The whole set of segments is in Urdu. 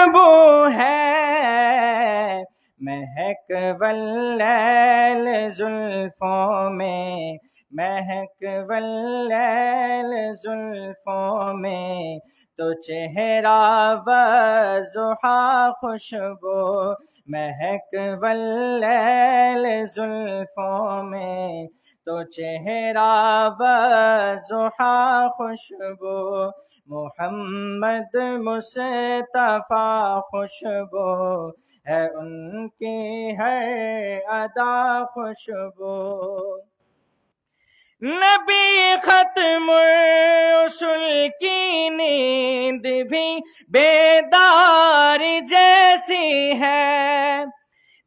خوشبو ہے، مہک واللیل زلفوں میں، مہک واللیل زلفوں میں، تو چہرہ وضحیٰ خوشبو، مہک واللیل زلفوں میں، تو چہرہ وضحیٰ خوشبو، محمد مصطفیٰ خوشبو ہے، ان کی ہر ادا خوشبو۔ نبی ختم الرسل کی نیند بھی بیدار جیسی ہے،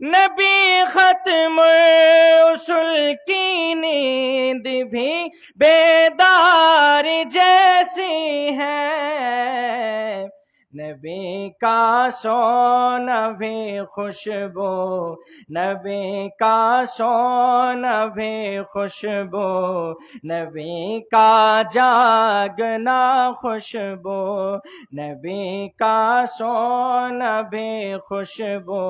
نبی ختم الرسل کی نیند بھی بیدار جیسی ہے، نبی کا سونا بھی خوشبو، نبی کا سونا بھی خوشبو، نبی کا جاگنا خوشبو، نبی کا سونا بھی خوشبو،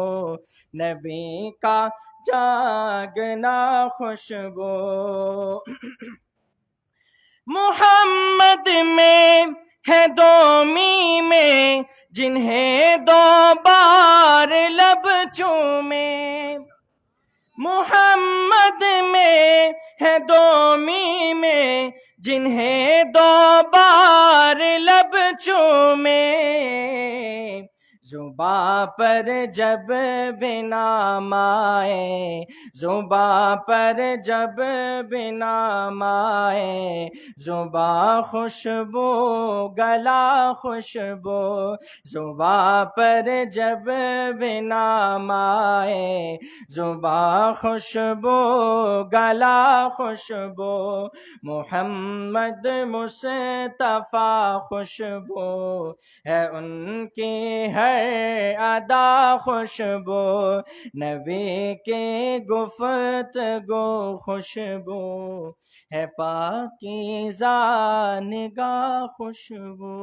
نبی کا جاگنا خوشبو۔ محمد میں ہے دو میمیں جنہیں دو بار لب چومے، محمد میں ہے دو میمیں جنہیں دو بار لب چومے، زباں پر جب بھی نام آئے، زباں پر جب بھی نام آئے، زباں خوشبو گلا خوشبو، زباں پر جب بھی نام آئے، زباں خوشبو گلا خوشبو، محمد مصطفیٰ خوشبو ہے، ان کی ہر ادا خوشبو، نبی کی گفتگو خوشبو ہے، پاکیزہ نگاہ خوشبو۔